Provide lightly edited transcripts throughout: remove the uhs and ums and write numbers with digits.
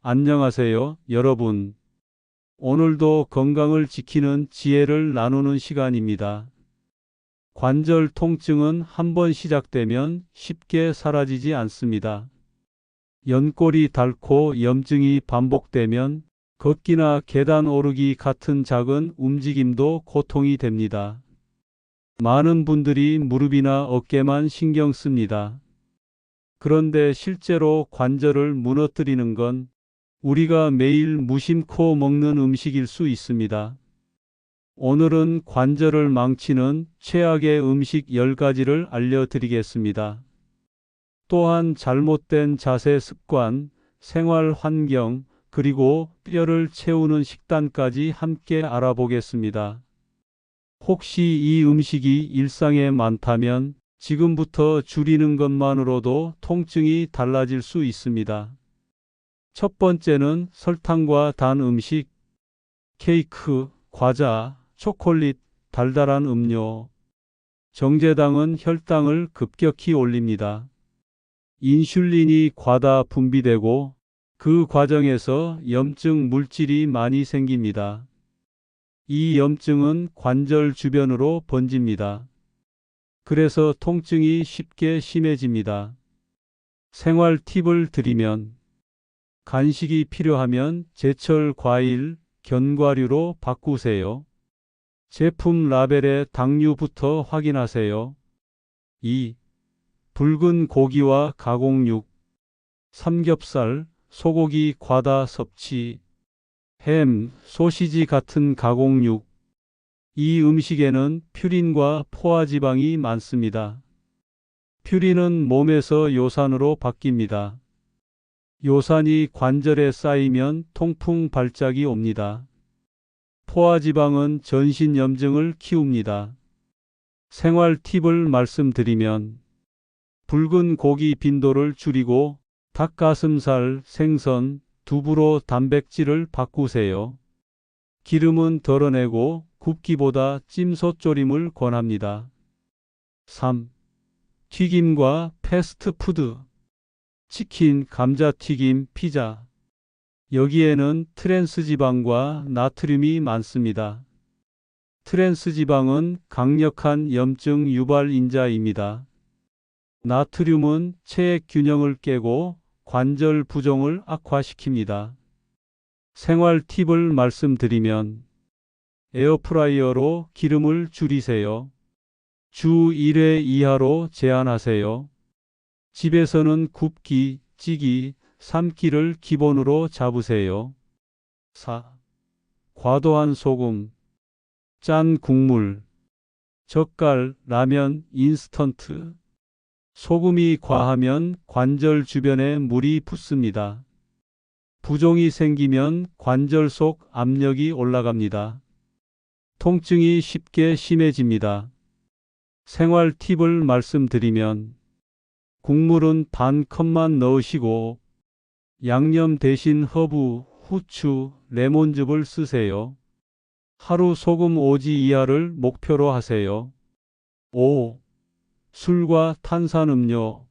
안녕하세요, 여러분. 오늘도 건강을 지키는 지혜를 나누는 시간입니다. 관절 통증은 한번 시작되면 쉽게 사라지지 않습니다. 연골이 닳고 염증이 반복되면 걷기나 계단 오르기 같은 작은 움직임도 고통이 됩니다. 많은 분들이 무릎이나 어깨만 신경 씁니다. 그런데 실제로 관절을 무너뜨리는 건 우리가 매일 무심코 먹는 음식일 수 있습니다. 오늘은 관절을 망치는 최악의 음식 10가지를 알려드리겠습니다. 또한 잘못된 자세 습관, 생활 환경, 그리고 뼈를 채우는 식단까지 함께 알아보겠습니다. 혹시 이 음식이 일상에 많다면 지금부터 줄이는 것만으로도 통증이 달라질 수 있습니다. 첫 번째는 설탕과 단 음식, 케이크, 과자, 초콜릿, 달달한 음료. 정제당은 혈당을 급격히 올립니다. 인슐린이 과다 분비되고 그 과정에서 염증 물질이 많이 생깁니다. 이 염증은 관절 주변으로 번집니다. 그래서 통증이 쉽게 심해집니다. 생활 팁을 드리면 간식이 필요하면 제철 과일, 견과류로 바꾸세요. 제품 라벨의 당류부터 확인하세요. 2. 붉은 고기와 가공육, 삼겹살, 소고기 과다 섭취, 햄, 소시지 같은 가공육. 이 음식에는 퓨린과 포화지방이 많습니다. 퓨린은 몸에서 요산으로 바뀝니다. 요산이 관절에 쌓이면 통풍 발작이 옵니다. 포화지방은 전신 염증을 키웁니다. 생활 팁을 말씀드리면 붉은 고기 빈도를 줄이고 닭가슴살, 생선, 두부로 단백질을 바꾸세요. 기름은 덜어내고 굽기보다 찜소조림을 권합니다. 3. 튀김과 패스트푸드, 치킨, 감자튀김, 피자. 여기에는 트랜스지방과 나트륨이 많습니다. 트랜스지방은 강력한 염증 유발 인자입니다. 나트륨은 체액 균형을 깨고 관절 부종을 악화시킵니다. 생활 팁을 말씀드리면 에어프라이어로 기름을 줄이세요. 주 1회 이하로 제한하세요. 집에서는 굽기, 찌기, 삶기를 기본으로 잡으세요. 4. 과도한 소금, 짠 국물, 젓갈, 라면, 인스턴트. 소금이 과하면 관절 주변에 물이 붙습니다. 부종이 생기면 관절 속 압력이 올라갑니다. 통증이 쉽게 심해집니다. 생활 팁을 말씀드리면 국물은 반 컵만 넣으시고 양념 대신 허브, 후추, 레몬즙을 쓰세요. 하루 소금 오지 이하를 목표로 하세요. 5. 술과 탄산음료.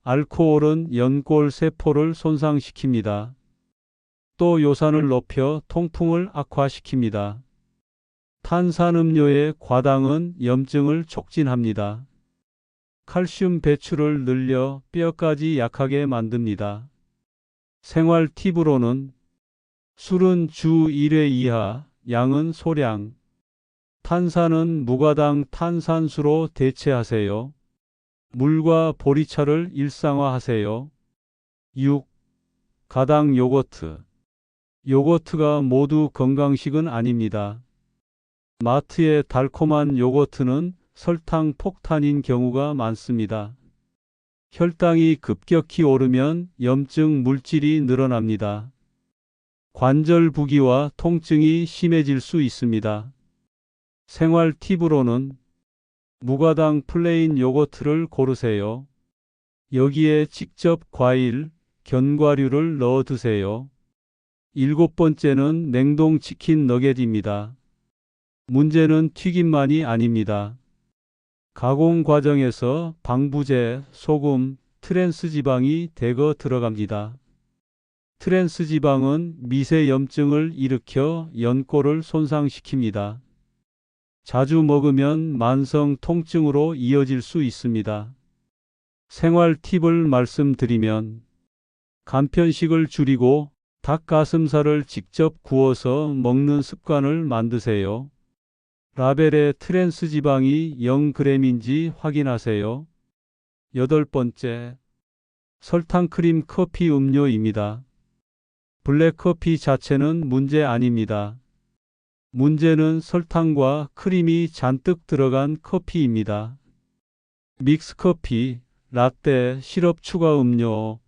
알코올은 연골 세포를 손상시킵니다. 또 요산을 높여 통풍을 악화시킵니다. 탄산음료의 과당은 염증을 촉진합니다. 칼슘 배출을 늘려 뼈까지 약하게 만듭니다. 생활 팁으로는 술은 주 1회 이하, 양은 소량. 탄산은 무과당 탄산수로 대체하세요. 물과 보리차를 일상화하세요. 6. 가당 요거트. 요거트가 모두 건강식은 아닙니다. 마트의 달콤한 요거트는 설탕 폭탄인 경우가 많습니다. 혈당이 급격히 오르면 염증 물질이 늘어납니다. 관절 부기와 통증이 심해질 수 있습니다. 생활 팁으로는 무과당 플레인 요거트를 고르세요. 여기에 직접 과일, 견과류를 넣어 드세요. 7번째는 냉동 치킨 너겟입니다. 문제는 튀김만이 아닙니다. 가공 과정에서 방부제, 소금, 트랜스지방이 대거 들어갑니다. 트랜스 지방은 미세 염증을 일으켜 연골을 손상시킵니다. 자주 먹으면 만성 통증으로 이어질 수 있습니다. 생활 팁을 말씀드리면 간편식을 줄이고 닭가슴살을 직접 구워서 먹는 습관을 만드세요. 라벨에 트랜스 지방이 0g인지 확인하세요. 8번째, 설탕 크림 커피 음료입니다. 블랙커피 자체는 문제 아닙니다. 문제는 설탕과 크림이 잔뜩 들어간 커피입니다. 믹스커피, 라떼, 시럽 추가 음료,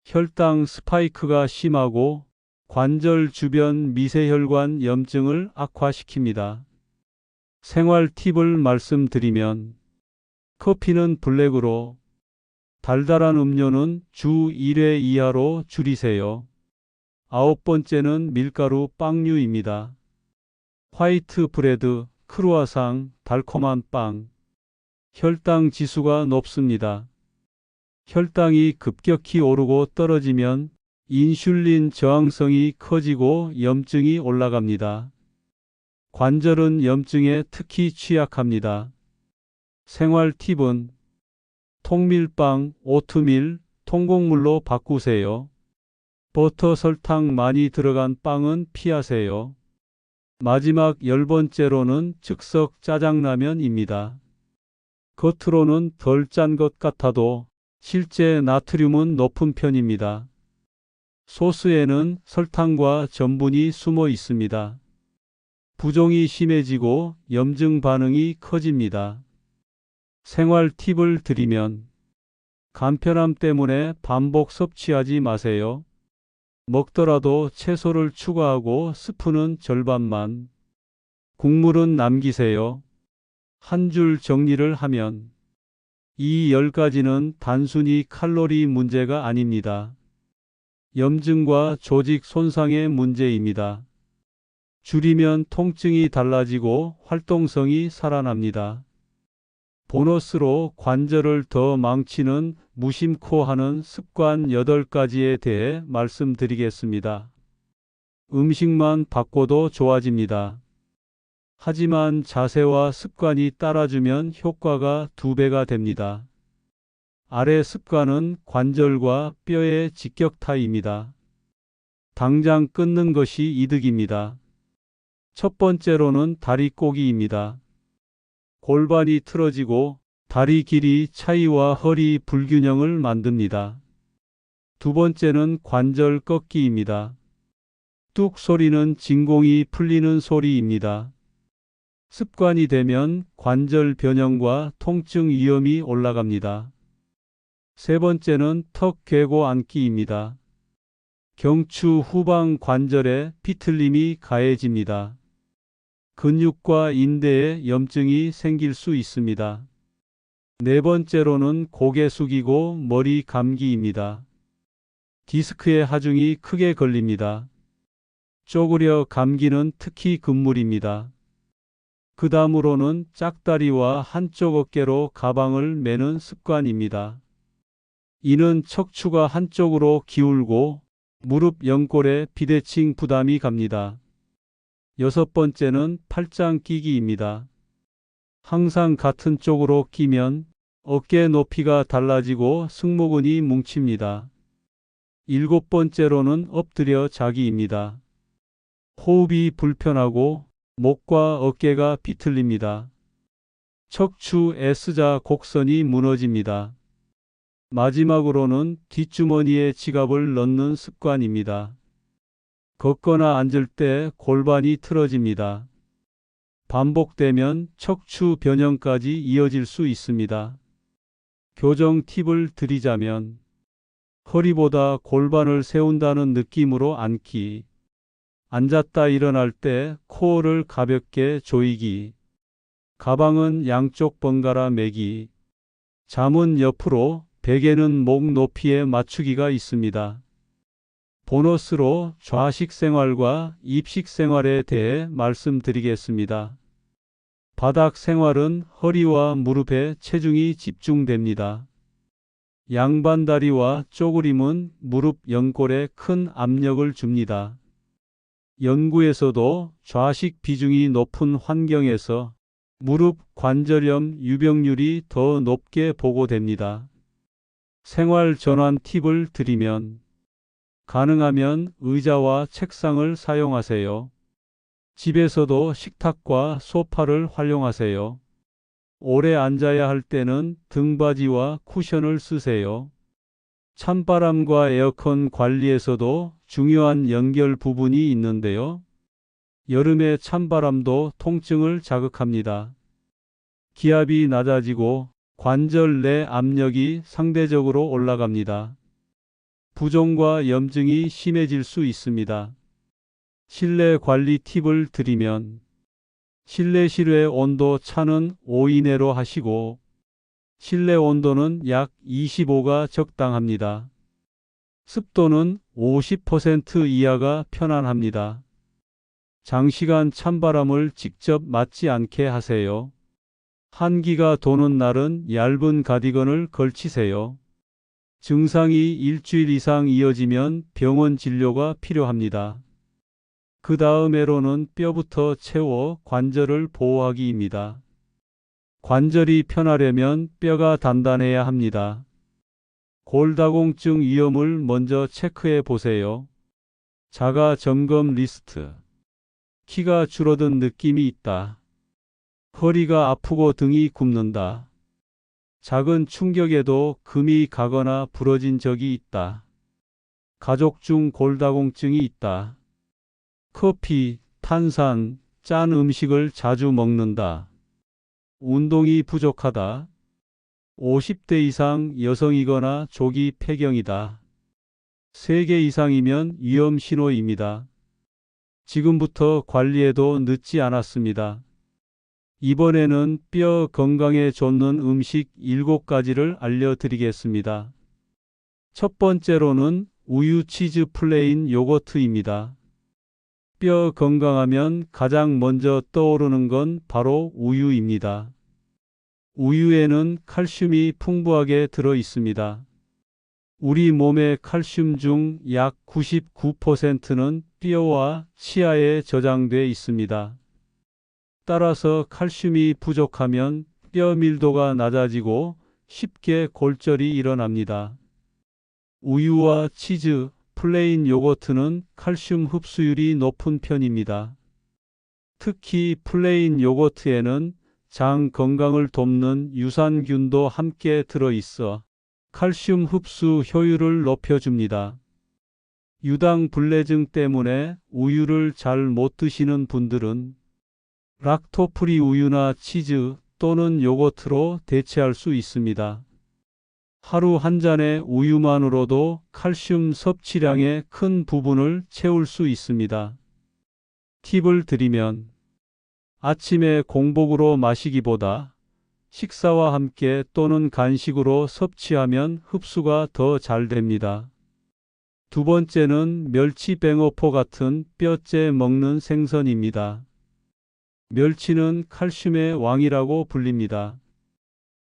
혈당 스파이크가 심하고 관절 주변 미세혈관 염증을 악화시킵니다. 생활 팁을 말씀드리면 커피는 블랙으로, 달달한 음료는 주 1회 이하로 줄이세요. 9번째는 밀가루 빵류입니다. 화이트 브레드, 크루아상, 달콤한 빵. 혈당 지수가 높습니다. 혈당이 급격히 오르고 떨어지면 인슐린 저항성이 커지고 염증이 올라갑니다. 관절은 염증에 특히 취약합니다. 생활 팁은 통밀빵, 오트밀, 통곡물로 바꾸세요. 버터, 설탕 많이 들어간 빵은 피하세요. 마지막 10번째로는 즉석 짜장라면입니다. 겉으로는 덜 짠 것 같아도 실제 나트륨은 높은 편입니다. 소스에는 설탕과 전분이 숨어 있습니다. 부종이 심해지고 염증 반응이 커집니다. 생활 팁을 드리면 간편함 때문에 반복 섭취하지 마세요. 먹더라도 채소를 추가하고 스프는 절반만, 국물은 남기세요. 한 줄 정리를 하면 이 10가지는 단순히 칼로리 문제가 아닙니다. 염증과 조직 손상의 문제입니다. 줄이면 통증이 달라지고 활동성이 살아납니다. 보너스로 관절을 더 망치는 무심코 하는 습관 8가지에 대해 말씀드리겠습니다. 음식만 바꿔도 좋아집니다. 하지만 자세와 습관이 따라주면 효과가 2배가 됩니다. 아래 습관은 관절과 뼈의 직격타입니다. 당장 끊는 것이 이득입니다. 첫 번째로는 다리 꼬기입니다. 골반이 틀어지고 다리 길이 차이와 허리 불균형을 만듭니다. 두 번째는 관절 꺾기입니다. 뚝 소리는 진공이 풀리는 소리입니다. 습관이 되면 관절 변형과 통증 위험이 올라갑니다. 세 번째는 턱 괴고 앉기입니다. 경추 후방 관절에 비틀림이 가해집니다. 근육과 인대에 염증이 생길 수 있습니다. 네 번째로는 고개 숙이고 머리 감기입니다. 디스크에 하중이 크게 걸립니다. 쪼그려 감기는 특히 금물입니다. 그 다음으로는 짝다리와 한쪽 어깨로 가방을 매는 습관입니다. 이는 척추가 한쪽으로 기울고 무릎 연골에 비대칭 부담이 갑니다. 6번째는 팔짱 끼기입니다. 항상 같은 쪽으로 끼면 어깨 높이가 달라지고 승모근이 뭉칩니다. 7번째로는 엎드려 자기입니다. 호흡이 불편하고 목과 어깨가 비틀립니다. 척추 S자 곡선이 무너집니다. 마지막으로는 뒷주머니에 지갑을 넣는 습관입니다. 걷거나 앉을 때 골반이 틀어집니다. 반복되면 척추 변형까지 이어질 수 있습니다. 교정 팁을 드리자면 허리보다 골반을 세운다는 느낌으로 앉기, 앉았다 일어날 때 코어를 가볍게 조이기, 가방은 양쪽 번갈아 매기, 잠은 옆으로, 베개는 목 높이에 맞추기가 있습니다. 보너스로 좌식 생활과 입식 생활에 대해 말씀드리겠습니다. 바닥 생활은 허리와 무릎에 체중이 집중됩니다. 양반다리와 쪼그림은 무릎 연골에 큰 압력을 줍니다. 연구에서도 좌식 비중이 높은 환경에서 무릎 관절염 유병률이 더 높게 보고됩니다. 생활 전환 팁을 드리면 가능하면 의자와 책상을 사용하세요. 집에서도 식탁과 소파를 활용하세요. 오래 앉아야 할 때는 등받이와 쿠션을 쓰세요. 찬바람과 에어컨 관리에서도 중요한 연결 부분이 있는데요. 여름에 찬바람도 통증을 자극합니다. 기압이 낮아지고 관절 내 압력이 상대적으로 올라갑니다. 부종과 염증이 심해질 수 있습니다. 실내 관리 팁을 드리면 실내 실외 온도 차는 5 이내로 하시고 실내 온도는 약 25가 적당합니다. 습도는 50% 이하가 편안합니다. 장시간 찬바람을 직접 맞지 않게 하세요. 한기가 도는 날은 얇은 가디건을 걸치세요. 증상이 일주일 이상 이어지면 병원 진료가 필요합니다. 그 다음으로는 뼈부터 채워 관절을 보호하기입니다. 관절이 편하려면 뼈가 단단해야 합니다. 골다공증 위험을 먼저 체크해 보세요. 자가 점검 리스트. 키가 줄어든 느낌이 있다. 허리가 아프고 등이 굽는다. 작은 충격에도 금이 가거나 부러진 적이 있다. 가족 중 골다공증이 있다. 커피, 탄산, 짠 음식을 자주 먹는다. 운동이 부족하다. 50대 이상 여성이거나 조기 폐경이다. 3개 이상이면 위험 신호입니다. 지금부터 관리해도 늦지 않았습니다. 이번에는 뼈 건강에 좋는 음식 7가지를 알려드리겠습니다. 첫 번째로는 우유 치즈 플레인 요거트입니다. 뼈 건강하면 가장 먼저 떠오르는 건 바로 우유입니다. 우유에는 칼슘이 풍부하게 들어 있습니다. 우리 몸의 칼슘 중 약 99%는 뼈와 치아에 저장돼 있습니다. 따라서 칼슘이 부족하면 뼈 밀도가 낮아지고 쉽게 골절이 일어납니다. 우유와 치즈, 플레인 요거트는 칼슘 흡수율이 높은 편입니다. 특히 플레인 요거트에는 장 건강을 돕는 유산균도 함께 들어있어 칼슘 흡수 효율을 높여줍니다. 유당불내증 때문에 우유를 잘 못 드시는 분들은 락토프리 우유나 치즈 또는 요거트로 대체할 수 있습니다. 하루 한 잔의 우유만으로도 칼슘 섭취량의 큰 부분을 채울 수 있습니다. 팁을 드리면 아침에 공복으로 마시기보다 식사와 함께 또는 간식으로 섭취하면 흡수가 더 잘 됩니다. 두 번째는 멸치 뱅어포 같은 뼈째 먹는 생선입니다. 멸치는 칼슘의 왕이라고 불립니다.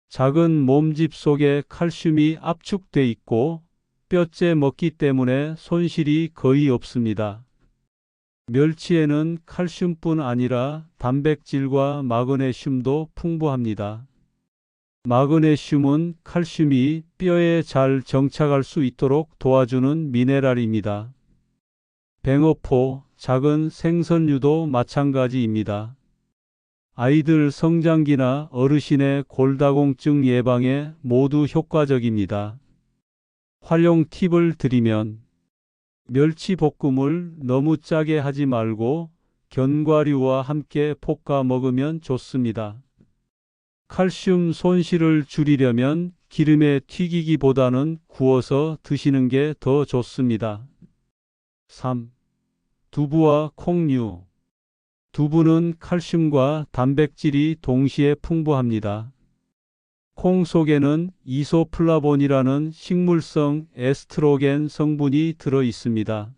작은 몸집 속에 칼슘이 압축돼 있고 뼈째 먹기 때문에 손실이 거의 없습니다. 멸치에는 칼슘뿐 아니라 단백질과 마그네슘도 풍부합니다. 마그네슘은 칼슘이 뼈에 잘 정착할 수 있도록 도와주는 미네랄입니다. 뱅어포, 작은 생선류도 마찬가지입니다. 아이들 성장기나 어르신의 골다공증 예방에 모두 효과적입니다. 활용 팁을 드리면 멸치 볶음을 너무 짜게 하지 말고 견과류와 함께 볶아 먹으면 좋습니다. 칼슘 손실을 줄이려면 기름에 튀기기보다는 구워서 드시는 게 더 좋습니다. 3. 두부와 콩류. 두부는 칼슘과 단백질이 동시에 풍부합니다. 콩 속에는 이소플라본이라는 식물성 에스트로겐 성분이 들어 있습니다.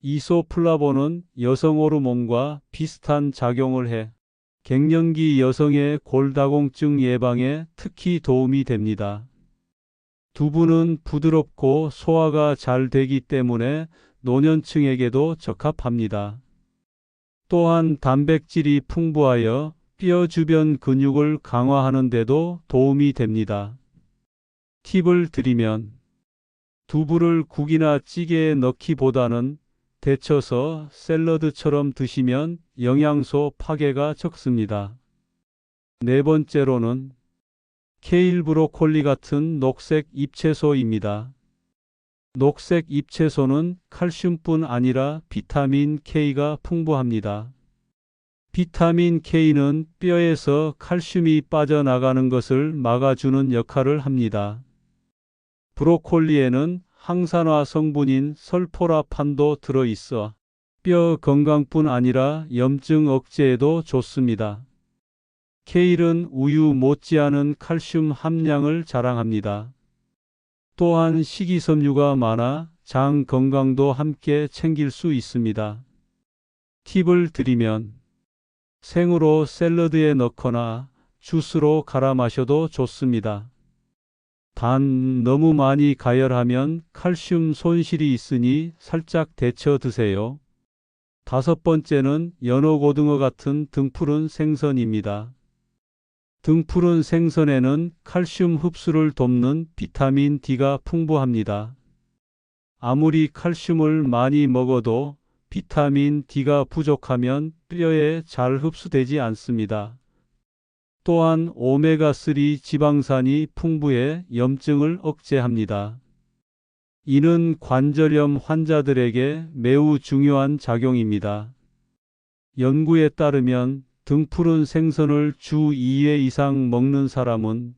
이소플라본은 여성 호르몬과 비슷한 작용을 해 갱년기 여성의 골다공증 예방에 특히 도움이 됩니다. 두부는 부드럽고 소화가 잘 되기 때문에 노년층에게도 적합합니다. 또한 단백질이 풍부하여 뼈 주변 근육을 강화하는 데도 도움이 됩니다. 팁을 드리면 두부를 국이나 찌개에 넣기보다는 데쳐서 샐러드처럼 드시면 영양소 파괴가 적습니다. 네 번째로는 케일 브로콜리 같은 녹색 잎채소입니다. 녹색 잎채소는 칼슘뿐 아니라 비타민 K가 풍부합니다. 비타민 K는 뼈에서 칼슘이 빠져나가는 것을 막아주는 역할을 합니다. 브로콜리에는 항산화 성분인 설포라판도 들어있어 뼈 건강뿐 아니라 염증 억제에도 좋습니다. 케일은 우유 못지않은 칼슘 함량을 자랑합니다. 또한 식이섬유가 많아 장 건강도 함께 챙길 수 있습니다. 팁을 드리면 생으로 샐러드에 넣거나 주스로 갈아 마셔도 좋습니다. 단 너무 많이 가열하면 칼슘 손실이 있으니 살짝 데쳐 드세요. 다섯 번째는 연어고등어 같은 등푸른 생선입니다. 등푸른 생선에는 칼슘 흡수를 돕는 비타민 D가 풍부합니다. 아무리 칼슘을 많이 먹어도 비타민 D가 부족하면 뼈에 잘 흡수되지 않습니다. 또한 오메가3 지방산이 풍부해 염증을 억제합니다. 이는 관절염 환자들에게 매우 중요한 작용입니다. 연구에 따르면 등푸른 생선을 주 2회 이상 먹는 사람은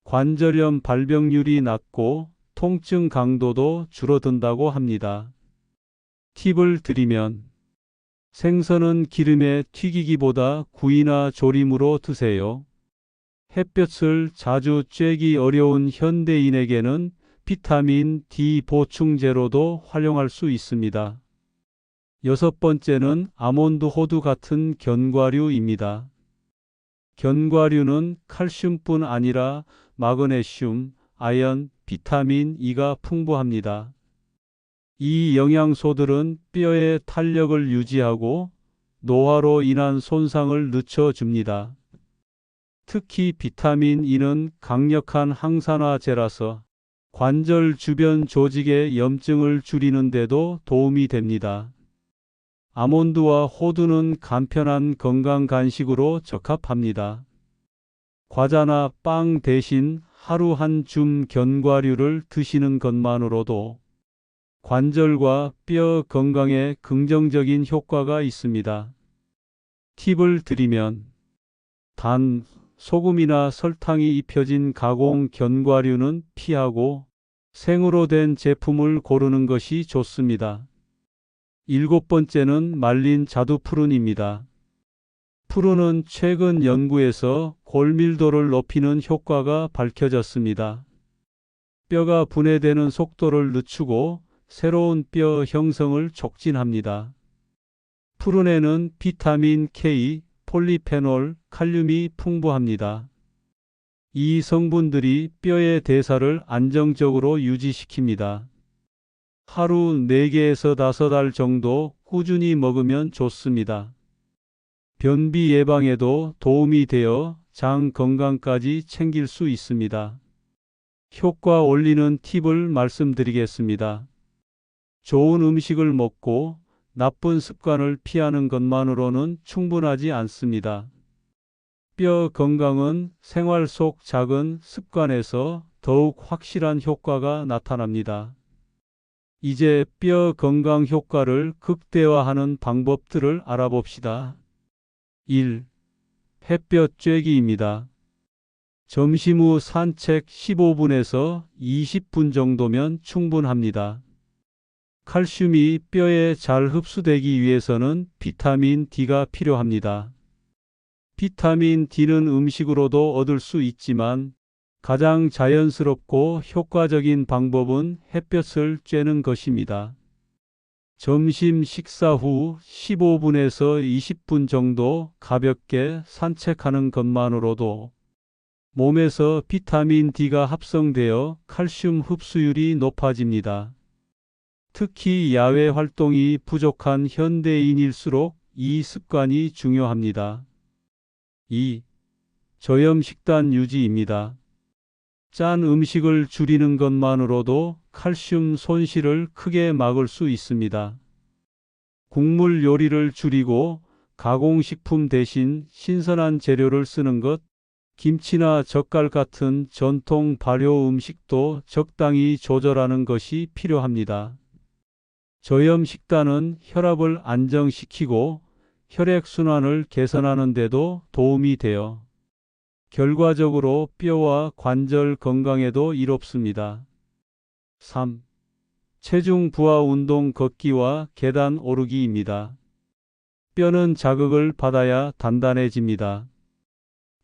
관절염 발병률이 낮고 통증 강도도 줄어든다고 합니다. 팁을 드리면 생선은 기름에 튀기기보다 구이나 조림으로 드세요. 햇볕을 자주 쬐기 어려운 현대인에게는 비타민 D 보충제로도 활용할 수 있습니다. 여섯 번째는 아몬드 호두 같은 견과류입니다. 견과류는 칼슘뿐 아니라 마그네슘, 아연, 비타민 E가 풍부합니다. 이 영양소들은 뼈의 탄력을 유지하고 노화로 인한 손상을 늦춰줍니다. 특히 비타민 E는 강력한 항산화제라서 관절 주변 조직의 염증을 줄이는 데도 도움이 됩니다. 아몬드와 호두는 간편한 건강 간식으로 적합합니다. 과자나 빵 대신 하루 한 줌 견과류를 드시는 것만으로도 관절과 뼈 건강에 긍정적인 효과가 있습니다. 팁을 드리면 단, 소금이나 설탕이 입혀진 가공 견과류는 피하고 생으로 된 제품을 고르는 것이 좋습니다. 일곱 번째는 말린 자두푸른입니다. 푸른은 최근 연구에서 골밀도를 높이는 효과가 밝혀졌습니다. 뼈가 분해되는 속도를 늦추고 새로운 뼈 형성을 촉진합니다. 푸른에는 비타민 K, 폴리페놀, 칼륨이 풍부합니다. 이 성분들이 뼈의 대사를 안정적으로 유지시킵니다. 하루 4개에서 5알 정도 꾸준히 먹으면 좋습니다. 변비 예방에도 도움이 되어 장 건강까지 챙길 수 있습니다. 효과 올리는 팁을 말씀드리겠습니다. 좋은 음식을 먹고 나쁜 습관을 피하는 것만으로는 충분하지 않습니다. 뼈 건강은 생활 속 작은 습관에서 더욱 확실한 효과가 나타납니다. 이제 뼈 건강 효과를 극대화하는 방법들을 알아봅시다. 1. 햇볕 쬐기입니다. 점심 후 산책 15분에서 20분 정도면 충분합니다. 칼슘이 뼈에 잘 흡수되기 위해서는 비타민 D가 필요합니다. 비타민 D는 음식으로도 얻을 수 있지만 가장 자연스럽고 효과적인 방법은 햇볕을 쬐는 것입니다. 점심 식사 후 15분에서 20분 정도 가볍게 산책하는 것만으로도 몸에서 비타민 D가 합성되어 칼슘 흡수율이 높아집니다. 특히 야외 활동이 부족한 현대인일수록 이 습관이 중요합니다. 2. 저염 식단 유지입니다. 짠 음식을 줄이는 것만으로도 칼슘 손실을 크게 막을 수 있습니다. 국물 요리를 줄이고 가공식품 대신 신선한 재료를 쓰는 것, 김치나 젓갈 같은 전통 발효 음식도 적당히 조절하는 것이 필요합니다. 저염 식단은 혈압을 안정시키고 혈액순환을 개선하는 데도 도움이 되어 결과적으로 뼈와 관절 건강에도 이롭습니다. 3. 체중 부하 운동 걷기와 계단 오르기입니다. 뼈는 자극을 받아야 단단해집니다.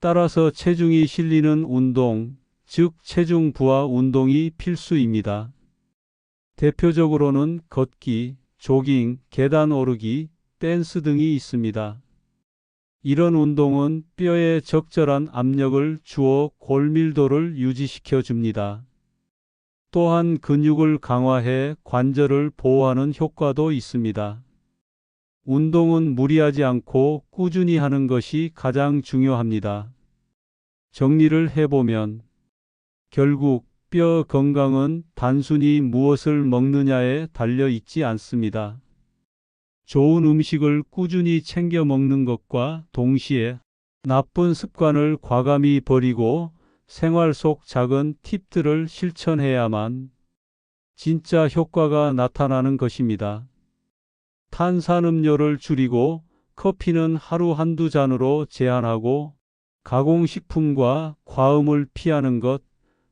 따라서 체중이 실리는 운동, 즉 체중 부하 운동이 필수입니다. 대표적으로는 걷기, 조깅, 계단 오르기, 댄스 등이 있습니다. 이런 운동은 뼈에 적절한 압력을 주어 골밀도를 유지시켜 줍니다. 또한 근육을 강화해 관절을 보호하는 효과도 있습니다. 운동은 무리하지 않고 꾸준히 하는 것이 가장 중요합니다. 정리를 해보면 결국 뼈 건강은 단순히 무엇을 먹느냐에 달려 있지 않습니다. 좋은 음식을 꾸준히 챙겨 먹는 것과 동시에 나쁜 습관을 과감히 버리고 생활 속 작은 팁들을 실천해야만 진짜 효과가 나타나는 것입니다. 탄산음료를 줄이고 커피는 하루 한두 잔으로 제한하고 가공식품과 과음을 피하는 것,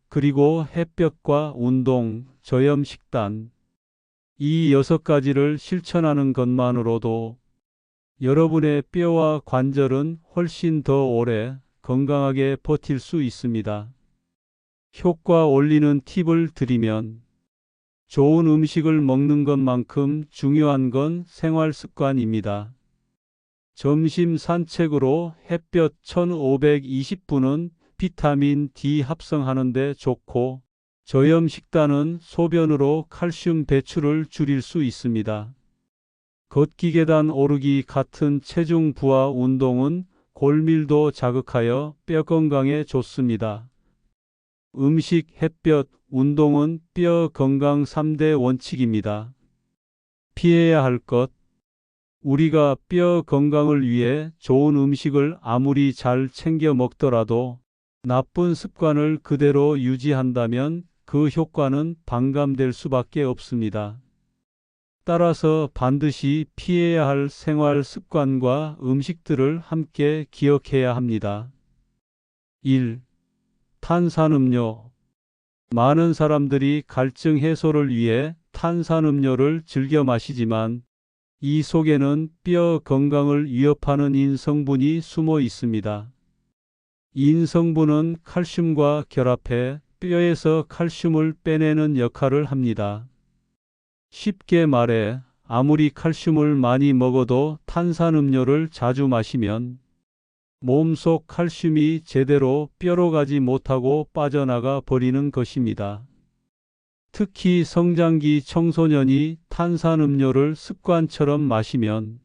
그리고 햇볕과 운동, 저염 식단, 이 6가지를 실천하는 것만으로도 여러분의 뼈와 관절은 훨씬 더 오래 건강하게 버틸 수 있습니다. 효과 올리는 팁을 드리면 좋은 음식을 먹는 것만큼 중요한 건 생활 습관입니다. 점심 산책으로 햇볕 1520분은 비타민 D 합성하는 데 좋고 저염 식단은 소변으로 칼슘 배출을 줄일 수 있습니다. 걷기 계단 오르기 같은 체중 부하 운동은 골밀도 자극하여 뼈 건강에 좋습니다. 음식, 햇볕, 운동은 뼈 건강 3대 원칙입니다. 피해야 할 것. 우리가 뼈 건강을 위해 좋은 음식을 아무리 잘 챙겨 먹더라도 나쁜 습관을 그대로 유지한다면 그 효과는 반감될 수밖에 없습니다. 따라서 반드시 피해야 할 생활 습관과 음식들을 함께 기억해야 합니다. 1. 탄산음료. 많은 사람들이 갈증 해소를 위해 탄산음료를 즐겨 마시지만 이 속에는 뼈 건강을 위협하는 인성분이 숨어 있습니다. 인성분은 칼슘과 결합해 뼈에서 칼슘을 빼내는 역할을 합니다. 쉽게 말해 아무리 칼슘을 많이 먹어도 탄산음료를 자주 마시면 몸속 칼슘이 제대로 뼈로 가지 못하고 빠져나가 버리는 것입니다. 특히 성장기 청소년이 탄산음료를 습관처럼 마시면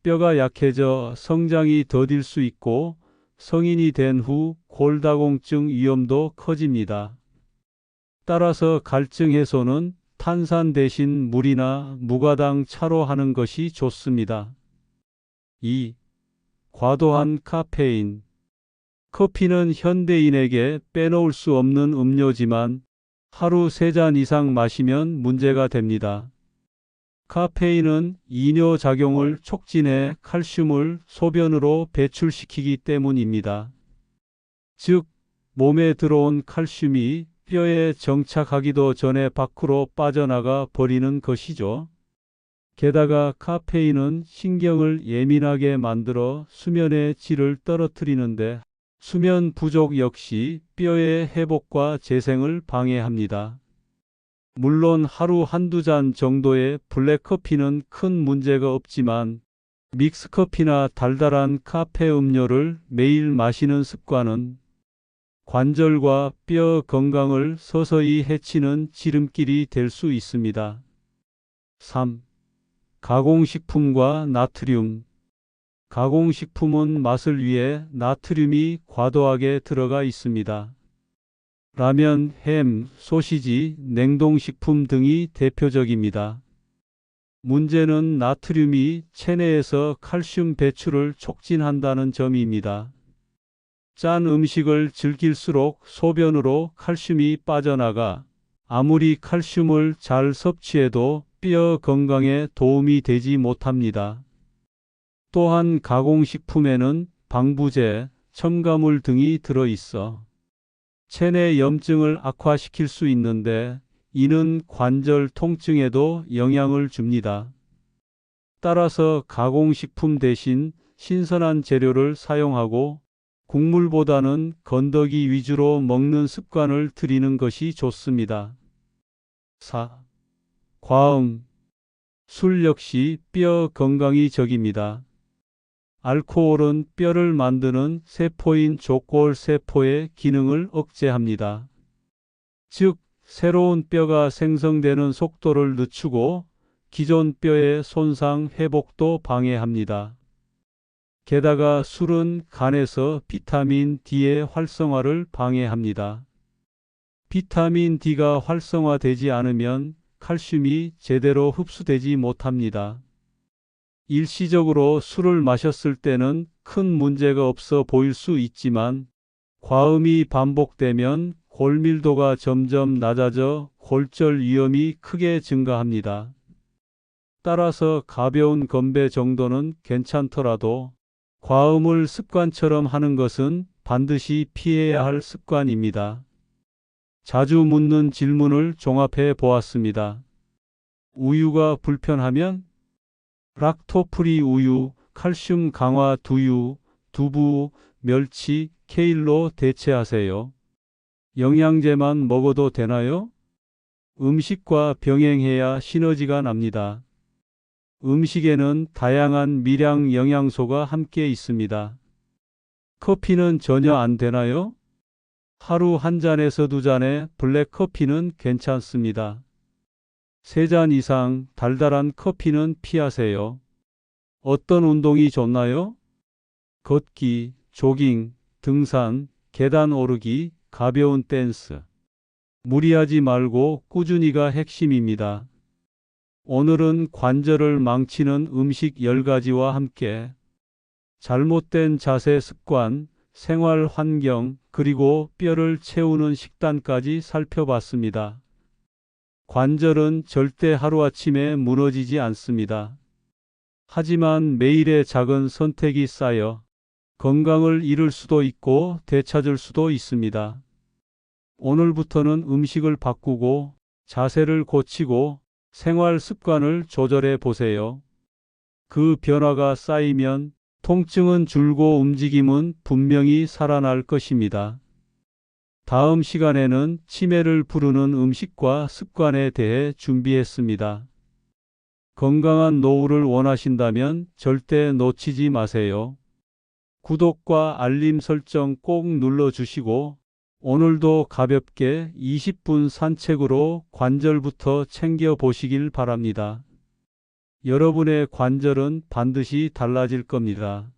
뼈가 약해져 성장이 더딜 수 있고 성인이 된 후 골다공증 위험도 커집니다. 따라서 갈증 해소는 탄산 대신 물이나 무가당 차로 하는 것이 좋습니다. 2. 과도한 카페인. 커피는 현대인에게 빼놓을 수 없는 음료지만 하루 3잔 이상 마시면 문제가 됩니다. 카페인은 이뇨작용을 촉진해 칼슘을 소변으로 배출시키기 때문입니다. 즉, 몸에 들어온 칼슘이 뼈에 정착하기도 전에 밖으로 빠져나가 버리는 것이죠. 게다가 카페인은 신경을 예민하게 만들어 수면의 질을 떨어뜨리는데 수면 부족 역시 뼈의 회복과 재생을 방해합니다. 물론 하루 한두 잔 정도의 블랙커피는 큰 문제가 없지만 믹스커피나 달달한 카페 음료를 매일 마시는 습관은 관절과 뼈 건강을 서서히 해치는 지름길이 될 수 있습니다. 3. 가공식품과 나트륨. 가공식품은 맛을 위해 나트륨이 과도하게 들어가 있습니다. 라면, 햄, 소시지, 냉동식품 등이 대표적입니다. 문제는 나트륨이 체내에서 칼슘 배출을 촉진한다는 점입니다. 짠 음식을 즐길수록 소변으로 칼슘이 빠져나가 아무리 칼슘을 잘 섭취해도 뼈 건강에 도움이 되지 못합니다. 또한 가공식품에는 방부제, 첨가물 등이 들어있어 체내 염증을 악화시킬 수 있는데 이는 관절 통증에도 영향을 줍니다. 따라서 가공식품 대신 신선한 재료를 사용하고 국물보다는 건더기 위주로 먹는 습관을 들이는 것이 좋습니다. 4. 과음. 술 역시 뼈 건강이 적입니다. 알코올은 뼈를 만드는 세포인 족골세포의 기능을 억제합니다. 즉, 새로운 뼈가 생성되는 속도를 늦추고 기존 뼈의 손상 회복도 방해합니다. 게다가 술은 간에서 비타민 D의 활성화를 방해합니다. 비타민 D가 활성화되지 않으면 칼슘이 제대로 흡수되지 못합니다. 일시적으로 술을 마셨을 때는 큰 문제가 없어 보일 수 있지만 과음이 반복되면 골밀도가 점점 낮아져 골절 위험이 크게 증가합니다. 따라서 가벼운 건배 정도는 괜찮더라도 과음을 습관처럼 하는 것은 반드시 피해야 할 습관입니다. 자주 묻는 질문을 종합해 보았습니다. 우유가 불편하면? 락토프리 우유, 칼슘 강화 두유, 두부, 멸치, 케일로 대체하세요. 영양제만 먹어도 되나요? 음식과 병행해야 시너지가 납니다. 음식에는 다양한 미량 영양소가 함께 있습니다. 커피는 전혀 안 되나요? 하루 한 잔에서 두 잔의 블랙커피는 괜찮습니다. 3잔 이상 달달한 커피는 피하세요. 어떤 운동이 좋나요? 걷기, 조깅, 등산, 계단 오르기, 가벼운 댄스. 무리하지 말고 꾸준히가 핵심입니다. 오늘은 관절을 망치는 음식 10가지와 함께 잘못된 자세 습관, 생활 환경, 그리고 뼈를 채우는 식단까지 살펴봤습니다. 관절은 절대 하루아침에 무너지지 않습니다. 하지만 매일의 작은 선택이 쌓여 건강을 잃을 수도 있고 되찾을 수도 있습니다. 오늘부터는 음식을 바꾸고 자세를 고치고 생활 습관을 조절해 보세요. 그 변화가 쌓이면 통증은 줄고 움직임은 분명히 살아날 것입니다. 다음 시간에는 치매를 부르는 음식과 습관에 대해 준비했습니다. 건강한 노후를 원하신다면 절대 놓치지 마세요. 구독과 알림 설정 꼭 눌러주시고 오늘도 가볍게 20분 산책으로 관절부터 챙겨보시길 바랍니다. 여러분의 관절은 반드시 달라질 겁니다.